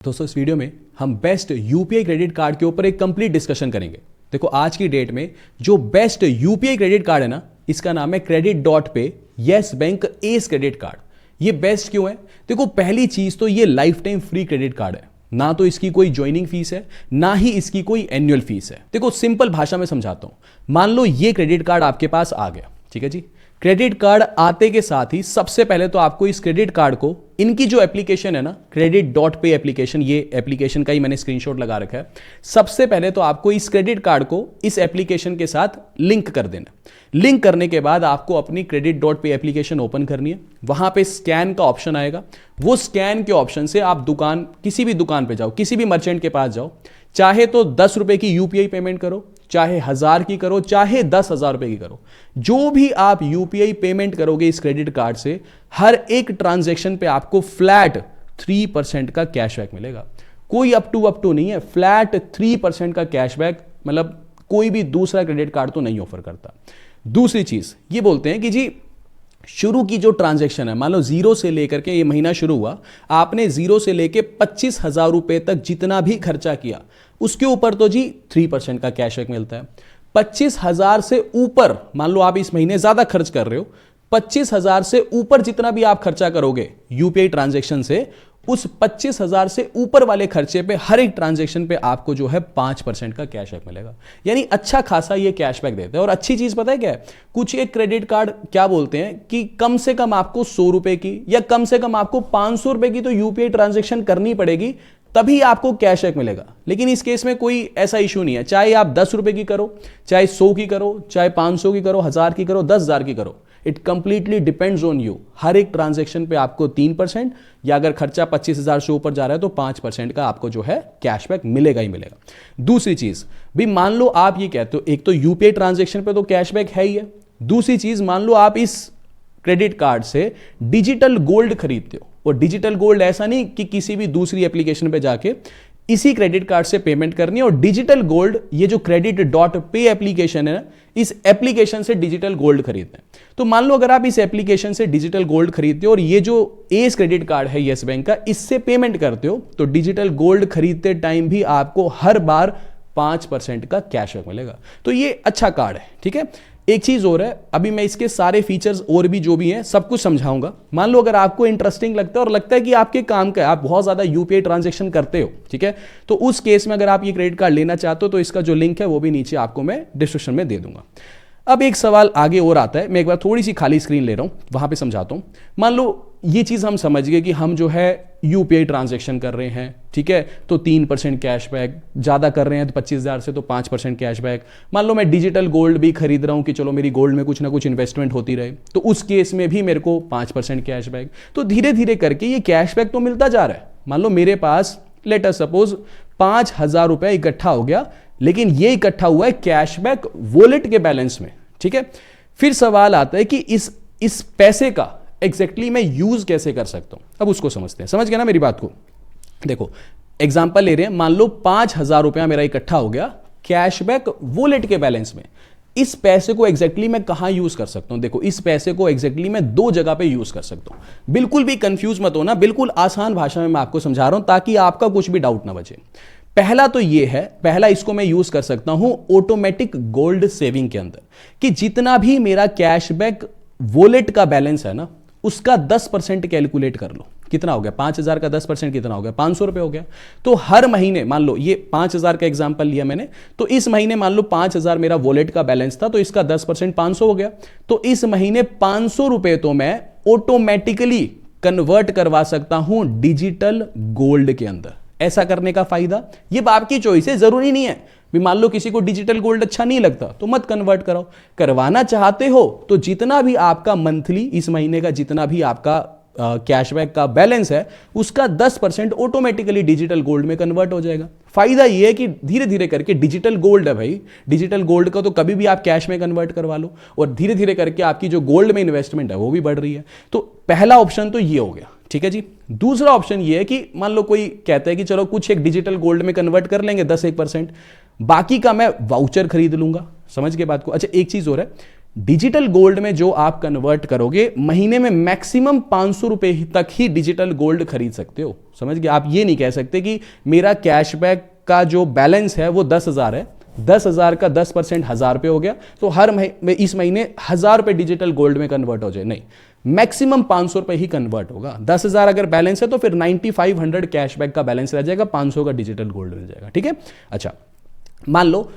दोस्तों इस वीडियो में हम बेस्ट यूपीआई क्रेडिट कार्ड के ऊपर एक कंप्लीट डिस्कशन करेंगे। देखो आज की डेट में जो बेस्ट यूपीआई क्रेडिट कार्ड है ना, इसका नाम है क्रेडिट डॉट पे yes bank S credit card. ये बेस्ट क्यों है? देखो पहली चीज तो ये life time free credit card है, ना तो इसकी कोई ज्वाइनिंग फीस है ना ही इसकी कोई एनुअल फीस है। देखो सिंपल भाषा में समझाता हूं। मान लो ये क्रेडिट कार्ड आपके पास आ गया, ठीक है जी। क्रेडिट कार्ड आते के साथ ही सबसे पहले तो आपको इस क्रेडिट कार्ड को इनकी जो एप्लीकेशन है ना, क्रेडिट डॉट पे एप्लीकेशन, ये एप्लीकेशन का ही मैंने स्क्रीनशॉट लगा रखा है। सबसे पहले तो आपको इस क्रेडिट कार्ड को इस एप्लीकेशन के साथ लिंक कर देना। लिंक करने के बाद आपको अपनी क्रेडिट डॉट पे एप्लीकेशन ओपन करनी है। वहां पे स्कैन का ऑप्शन आएगा। वो स्कैन के ऑप्शन से आप दुकान, किसी भी दुकान पे जाओ, किसी भी मर्चेंट के पास जाओ, चाहे तो 10 रुपए की यूपीआई पेमेंट करो, चाहे 1000 की करो, चाहे 10,000 रुपए की करो। जो भी आप यूपीआई पेमेंट करोगे इस क्रेडिट कार्ड से, हर एक ट्रांजैक्शन पे आपको फ्लैट 3% का कैशबैक मिलेगा। कोई अप टू नहीं है, फ्लैट 3% का कैशबैक। मतलब कोई भी दूसरा क्रेडिट कार्ड तो नहीं ऑफर करता। दूसरी चीज ये बोलते हैं कि जी शुरू की जो ट्रांजैक्शन है, मान लो 0 से लेकर के ये महीना शुरू हुआ, आपने 0 से लेकर 25,000 रुपए तक जितना भी खर्चा किया उसके ऊपर तो जी 3% का कैशबैक मिलता है। 25,000 से ऊपर, मान लो आप इस महीने ज्यादा खर्च कर रहे हो, 25,000 से ऊपर जितना भी आप खर्चा करोगे यूपीआई ट्रांजैक्शन से, उस 25,000 से ऊपर वाले खर्चे पे हर एक ट्रांजैक्शन पे आपको जो है 5% का कैशबैक मिलेगा। यानी अच्छा खासा ये कैशबैक देते हैं। और अच्छी चीज पता है क्या है? कुछ एक क्रेडिट कार्ड क्या बोलते हैं कि कम से कम आपको 100 रुपए की या कम से कम आपको 500 रुपए की तो यूपीआई ट्रांजैक्शन करनी पड़ेगी, तभी आपको कैशबैक मिलेगा। लेकिन इस केस में कोई ऐसा इशू नहीं है। चाहे आप 10 रुपए की करो, चाहे 100 की करो, चाहे 500 की करो, 1000 की करो, 10,000 की करो, it completely depends on you. हर एक ट्रांजैक्शन पे आपको 3%, या अगर खर्चा 25,000 से ऊपर जा रहा है तो 5% का आपको जो है कैशबैक मिलेगा ही मिलेगा। दूसरी चीज भी, मान लो आप ये कहते हो, एक तो यूपीआई ट्रांजैक्शन पे तो कैशबैक है ही है। दूसरी चीज, मान लो आप इस क्रेडिट कार्ड से डिजिटल गोल्ड खरीदते हो, और डिजिटल गोल्ड ऐसा नहीं कि किसी भी दूसरी एप्लीकेशन पे जाके इसी क्रेडिट कार्ड से पेमेंट करनी है। और डिजिटल गोल्ड, ये जो क्रेडिट डॉट पे एप्लीकेशन है ना, इस एप्लीकेशन से डिजिटल गोल्ड खरीदते हैं। तो मान लो अगर आप इस एप्लीकेशन से डिजिटल गोल्ड खरीदते हो और ये जो एस क्रेडिट कार्ड है येस बैंक का, इससे पेमेंट करते हो, तो डिजिटल गोल्ड खरीदते टाइम भी आपको हर बार 5% का कैशबैक मिलेगा। तो ये अच्छा कार्ड है, ठीक है। एक चीज और है, अभी मैं इसके सारे फीचर्स और भी जो भी हैं सब कुछ समझाऊंगा। मान लो अगर आपको इंटरेस्टिंग लगता है और लगता है कि आपके काम का, आप बहुत ज्यादा यूपीआई ट्रांजैक्शन करते हो, ठीक है, तो उस केस में अगर आप ये क्रेडिट कार्ड लेना चाहते हो तो इसका जो लिंक है वो भी नीचे आपको मैं डिस्क्रिप्शन में दे दूंगा। अब एक सवाल आगे और आता है, मैं एक बार थोड़ी सी खाली स्क्रीन ले रहा हूं, वहां पे समझाता हूं। मान लो ये चीज हम समझ गए कि हम जो है यूपीआई ट्रांजैक्शन कर रहे हैं, ठीक है, तो 3% कैशबैक, ज्यादा कर रहे हैं तो 25,000 से तो 5% कैशबैक। मान लो मैं डिजिटल गोल्ड भी खरीद रहा हूं कि चलो मेरी गोल्ड में कुछ ना कुछ इन्वेस्टमेंट होती रहे, तो उस केस में भी मेरे को 5% कैशबैक। तो धीरे धीरे करके ये कैशबैक तो मिलता जा रहा है। मान लो मेरे पास लेट अस सपोज 5,000 रुपया इकट्ठा हो गया, लेकिन ये इकट्ठा हुआ है कैशबैक वॉलेट के बैलेंस में, ठीक है। फिर सवाल आता है कि इस पैसे का एग्जैक्टली मैं यूज कैसे कर सकता हूं। अब उसको समझते हैं। समझ गया ना मेरी बात को? देखो एग्जांपल ले रहे हैं, मान लो 5,000 रुपया मेरा इकट्ठा हो गया कैशबैक वॉलेट के बैलेंस में। इस पैसे को एग्जैक्टली मैं कहां यूज कर सकता हूं? देखो इस पैसे को एग्जैक्टली मैं 2 जगह पे यूज कर सकता हूं। बिल्कुल भी कंफ्यूज मत होना, बिल्कुल आसान भाषा में मैं आपको समझा रहा हूं ताकि आपका कुछ भी डाउट ना बचे। पहला तो ये है, पहला इसको मैं यूज कर सकता हूं ऑटोमेटिक गोल्ड सेविंग के अंदर, कि जितना भी मेरा कैशबैक वॉलेट का बैलेंस है ना, उसका 10% कैलकुलेट कर लो। कितना हो गया? 5,000 का 10% कितना हो गया? 500 रुपए हो गया। तो हर महीने, मान लो ये 5,000 का एग्जांपल लिया मैंने, तो इस महीने मान लो 5,000 मेरा वॉलेट का बैलेंस था, तो इसका 10% 500 हो गया। तो इस महीने 500 रुपए तो मैं ऑटोमेटिकली कन्वर्ट करवा सकता हूं डिजिटल गोल्ड के अंदर। ऐसा करने का फायदा, ये आपकी चॉइस है, जरूरी नहीं है। भी मान लो किसी को डिजिटल गोल्ड अच्छा नहीं लगता तो मत कन्वर्ट कराओ। करवाना चाहते हो तो जितना भी आपका मंथली, इस महीने का जितना भी आपका कैशबैक का बैलेंस है, उसका 10% ऑटोमेटिकली डिजिटल गोल्ड में कन्वर्ट हो जाएगा। फायदा यह है कि धीरे धीरे करके डिजिटल गोल्ड है भाई, डिजिटल गोल्ड का तो कभी भी आप कैश में कन्वर्ट करवा लो, और धीरे धीरे करके आपकी जो गोल्ड में इन्वेस्टमेंट है वो भी बढ़ रही है। तो पहला ऑप्शन तो ये हो गया, ठीक है जी। दूसरा ऑप्शन ये है कि मान लो कोई कहता है कि चलो कुछ एक डिजिटल गोल्ड में कन्वर्ट कर लेंगे 10-1%, बाकी का मैं वाउचर खरीद लूंगा। समझ के बात को? अच्छा एक चीज और है, डिजिटल गोल्ड में जो आप कन्वर्ट करोगे, महीने में मैक्सिमम 500 रुपए तक ही डिजिटल गोल्ड खरीद सकते हो। समझ गए? आप ये नहीं कह सकते कि मेरा कैशबैक का जो बैलेंस है वो 10,000 है, 10,000 का 10% 1,000 रुपये हो गया, तो हर इस महीने 1,000 रुपये डिजिटल गोल्ड में कन्वर्ट हो जाए। नहीं, मैक्सिमम 500 रुपये ही कन्वर्ट होगा। 10,000 अगर बैलेंस है तो फिर 9,500 कैशबैक का बैलेंस रह जाएगा, 500 का डिजिटल गोल्ड मिल जाएगा। ठीक है? अच्छा, मान लो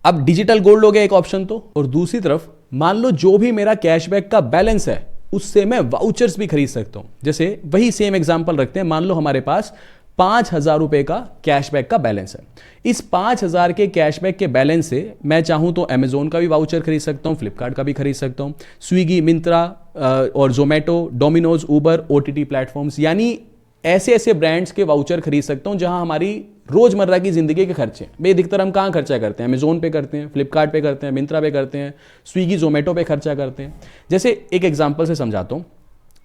अब डिजिटल गोल्ड हो गया एक ऑप्शन तो, और दूसरी तरफ मान लो जो भी मेरा कैशबैक का बैलेंस है उससे मैं वाउचर्स भी खरीद सकता हूं। जैसे वही सेम एग्जांपल रखते हैं, मान लो हमारे पास 5,000 रुपए का कैशबैक का बैलेंस है। इस 5,000 के कैशबैक के बैलेंस से मैं चाहूं तो अमेजोन का भी वाउचर खरीद सकता हूं, फ्लिपकार्ट का भी खरीद सकता हूं, स्विगी, मिंत्रा और जोमेटो, डोमिनोज, उबर, ओटीटी प्लेटफॉर्म्स, यानी ऐसे ऐसे ब्रांड्स के वाउचर खरीद सकता हूं जहां हमारी रोजमर्रा की जिंदगी के खर्चे हैं। भाई अधिकतर हम कहां खर्चा करते हैं? अमेजोन पे करते हैं, फ्लिपकार्ट पे करते हैं, मिंत्रा पे करते हैं, स्विगी जोमेटो पे खर्चा करते हैं। जैसे एक एग्जांपल से समझाता हूं,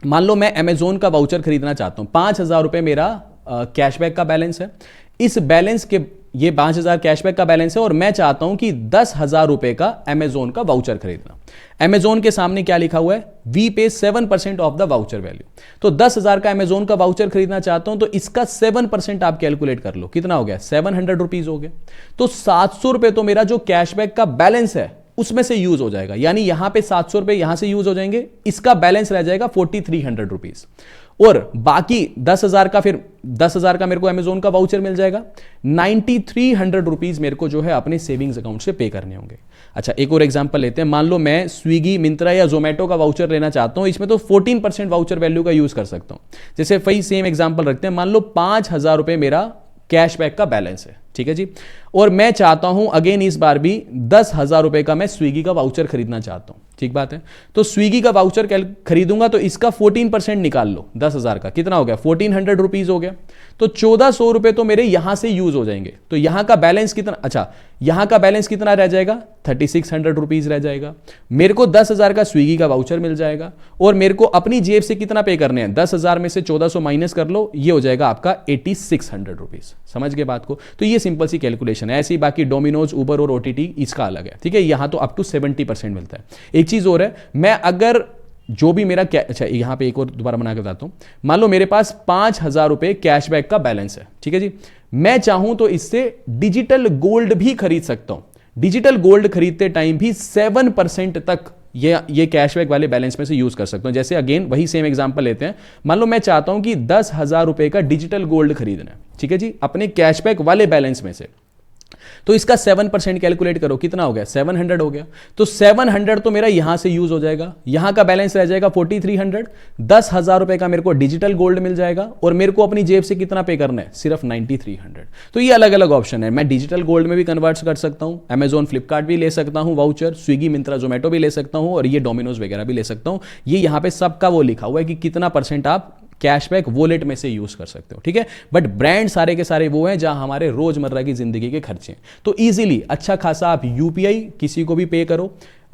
मान लो मैं अमेजोन का वाउचर खरीदना चाहता हूं, 5,000 रुपए मेरा कैशबैक का बैलेंस है। इस बैलेंस के, ये 5,000 कैशबैक का बैलेंस है और मैं चाहता हूं कि 10,000 रुपए का अमेजोन का वाउचर खरीदना। अमेजोन के सामने क्या लिखा हुआ है? वी पे 7% ऑफ द वाउचर वैल्यू। तो 10,000 का अमेजोन का वाउचर खरीदना चाहता हूं तो इसका 7% आप कैलकुलेट कर लो, कितना हो गया? 700 रुपीज हो गया। तो 700 रुपए तो मेरा जो कैशबैक का बैलेंस है उसमें से यूज हो जाएगा, यानी यहां पे 700 रुपए यहां से यूज हो जाएंगे, इसका बैलेंस रह जाएगा 4,300 रुपीज। और बाकी 10,000 का, फिर 10,000 का मेरे को अमेजोन का वाउचर मिल जाएगा, 9,300 रुपीज मेरे को जो है अपने सेविंग्स अकाउंट से पे करने होंगे। अच्छा, एक और एग्जांपल लेते हैं, मान लो मैं स्विगी, मिंत्रा या जोमेटो का वाउचर लेना चाहता हूं, इसमें तो 14% वाउचर वैल्यू का यूज कर सकता हूं। जैसे वही सेम एग्जांपल रखते हैं, मान लो 5,000 रुपए मेरा कैशबैक का बैलेंस है, ठीक है जी, और मैं चाहता हूं अगेन इस बार भी 10,000 रुपए का मैं स्विगी का वाउचर खरीदना चाहता हूं। ठीक बात है, तो स्विगी का वाउचर खरीदूंगा तो इसका 14% निकाल लो 10,000 का, कितना हो गया? 1,400 रुपीज हो गया। तो 1,400 रुपए तो मेरे यहां से यूज हो जाएंगे। तो यहां का बैलेंस कितना? अच्छा, यहां का बैलेंस कितना रह जाएगा? 3,600 रुपीज रह जाएगा। मेरे को 10,000 का स्विगी का वाउचर मिल जाएगा और मेरे को अपनी जेब से कितना पे करने हैं? 10,000 में से 1,400 माइनस कर लो, ये हो जाएगा आपका 8,600 रुपीज। समझ गए बात को? तो ये सिंपल सी कैलकुलेशन है। ऐसे ही बाकी डोमिनोज, उबर और ओटीटी इसका अलग है। ठीक है, यहां तो अप टू 70% मिलता है। एक चीज और है, मैं अगर जो भी मेरा अच्छा, यहां पे एक और दोबारा बना के बताता हूं, मान लो मेरे पास 5,000 रुपए कैशबैक का बैलेंस है, ठीक है जी, मैं चाहूं तो इससे डिजिटल गोल्ड भी खरीद सकता हूं। डिजिटल गोल्ड खरीदते टाइम भी 7% तक ये कैशबैक वाले बैलेंस में से यूज कर सकता हूं। जैसे अगेन वही सेम एग्जांपल लेते हैं, मान लो मैं चाहता हूं कि 10,000 रुपए का डिजिटल गोल्ड खरीदना है, ठीक है जी, अपने कैशबैक वाले बैलेंस में से, तो इसका 7% कैलकुलेट करो, कितना हो गया? 700 हो गया। तो 700 तो मेरा यहां से यूज हो जाएगा, यहां का बैलेंस रह जाएगा 4,300, 10,000 रुपए का मेरे को डिजिटल गोल्ड मिल जाएगा और मेरे को अपनी जेब से कितना पे करना है? सिर्फ 9,300। तो ये अलग अलग ऑप्शन है। मैं डिजिटल गोल्ड में भी कन्वर्ट कर सकता हूं, अमेजॉन, फ्लिपकार्ट भी ले सकता हूं वाउचर, स्विगी, मिंत्रा, जोमेटो भी ले सकता हूं और ये डोमिनोज वगैरह भी ले सकता हूं। ये यहां पे सबका वो लिखा हुआ है कि कितना % आप कैशबैक वॉलेट में से यूज कर सकते हो। ठीक है, बट ब्रांड सारे के सारे वो हैं जहां हमारे रोजमर्रा की जिंदगी के खर्चे हैं। तो इजीली अच्छा खासा आप यूपीआई किसी को भी पे करो,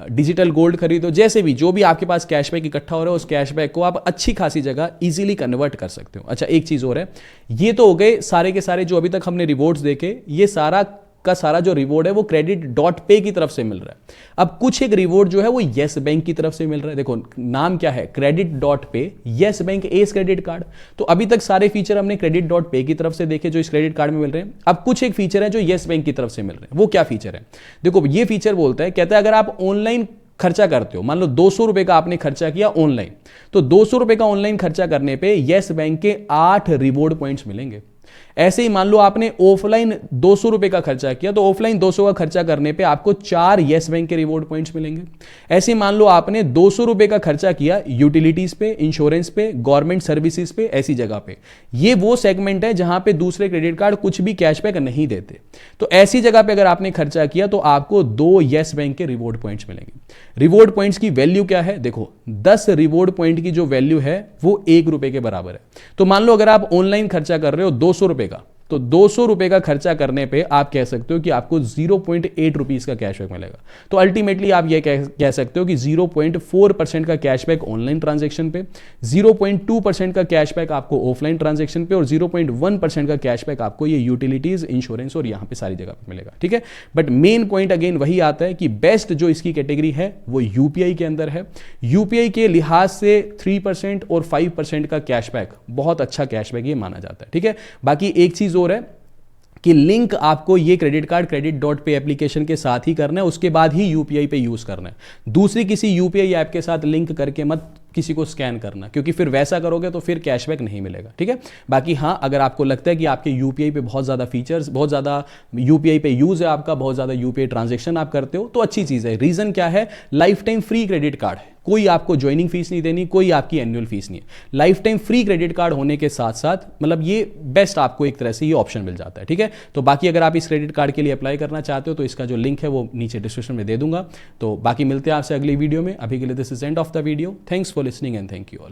डिजिटल गोल्ड खरीदो, जैसे भी जो भी आपके पास कैशबैक इकट्ठा हो रहा है उस कैशबैक को आप अच्छी खासी जगह इजीली कन्वर्ट कर सकते हो। अच्छा, एक चीज और है, ये तो हो गए सारे के सारे जो अभी तक हमने रिवॉर्ड्स देखे, ये सारा का सारा जो रिवॉर्ड है वो Credit.Pay की तरफ से मिल रहा है। अब कुछ एक रिवॉर्ड जो है वो येस बैंक की तरफ से मिल रहा है। देखो नाम क्या है? Credit.Pay, yes bank S credit card. तो अभी तक सारे फीचर हमने Credit.Pay की तरफ से देखे जो इस क्रेडिट कार्ड में मिल रहे हैं। अब कुछ एक फीचर है जो येस बैंक की तरफ से मिल रहे हैं। वो क्या फीचर है? देखो ये फीचर बोलता है, कहता है अगर आप ऑनलाइन खर्चा करते हो, मान लो 200 रुपए का आपने खर्चा किया ऑनलाइन, तो 200 रुपए का ऑनलाइन खर्चा करने पे येस बैंक के 8 रिवॉर्ड पॉइंट्स मिलेंगे। ऐसे ही मान लो आपने ऑफलाइन 200 रुपए का खर्चा किया, तो ऑफलाइन 200 का खर्चा करने पे आपको 4 येस बैंक के रिवॉर्ड पॉइंट्स मिलेंगे। ऐसे ही मान लो आपने 200 रुपए का खर्चा किया यूटिलिटीज पे, इंश्योरेंस पे, गवर्नमेंट सर्विसेज पे, ऐसी जगह पे, ये वो सेगमेंट है जहां पे दूसरे क्रेडिट कार्ड कुछ भी कैशबैक नहीं देते। तो ऐसी जगह पे अगर आपने खर्चा किया तो आपको 2 येस बैंक के रिवॉर्ड पॉइंट्स मिलेंगे। रिवॉर्ड पॉइंट्स की वैल्यू क्या है? देखो 10 रिवॉर्ड पॉइंट की जो वैल्यू है वो 1 रुपए के बराबर है। तो मान लो अगर आप ऑनलाइन खर्चा कर रहे हो 200 रुपए का, तो 200 रुपए का खर्चा करने पे आप कह सकते हो कि आपको 0.8 रुपीज का कैशबैक मिलेगा। तो अल्टीमेटली आप ये कह सकते हो कि 0.4% का कैशबैक ऑनलाइन ट्रांजेक्शन पे, 0.2% का कैशबैक आपको ऑफलाइन ट्रांजेक्शन पे और 0.1% का कैशबैक आपको ये यूटिलिटीज, इंश्योरेंस और यहां पे सारी जगह पे मिलेगा। ठीक है, बट मेन पॉइंट अगेन वही आता है कि बेस्ट जो इसकी कैटेगरी है वो यूपीआई के अंदर है। यूपीआई के लिहाज से 3% और 5% का कैशबैक बहुत अच्छा कैशबैक ये माना जाता है। ठीक है, बाकी एक चीज और है कि लिंक आपको ये क्रेडिट कार्ड Credit.Pay एप्लीकेशन के साथ ही करना है, उसके बाद ही यूपीआई पे यूज करना है। दूसरी किसी यूपीआई ऐप के साथ लिंक करके मत किसी को स्कैन करना, क्योंकि फिर वैसा करोगे तो फिर कैशबैक नहीं मिलेगा। ठीक है, बाकी हाँ, अगर आपको लगता है कि आपके यूपीआई पे बहुत ज़्यादा फीचर्स, बहुत ज़्यादा यूपीआई पे यूज़ है आपका, बहुत ज़्यादा यूपीआई ट्रांजेक्शन आप करते हो, तो अच्छी चीज़ है। रीज़न क्या है? Life time free credit card है, कोई आपको ज्वाइनिंग फीस नहीं देनी, कोई आपकी एनुअल फीस नहीं है। Life time free credit card होने के साथ साथ मतलब ये बेस्ट आपको एक तरह से ये ऑप्शन मिल जाता है। ठीक है, तो बाकी अगर आप इस क्रेडिट कार्ड के लिए अप्लाई करना चाहते हो तो इसका जो लिंक है वो नीचे डिस्क्रिप्शन में दे दूंगा। तो बाकी मिलते हैं आपसे अगली वीडियो में। अभी के लिए this is end of the video. Thanks for listening and thank you all.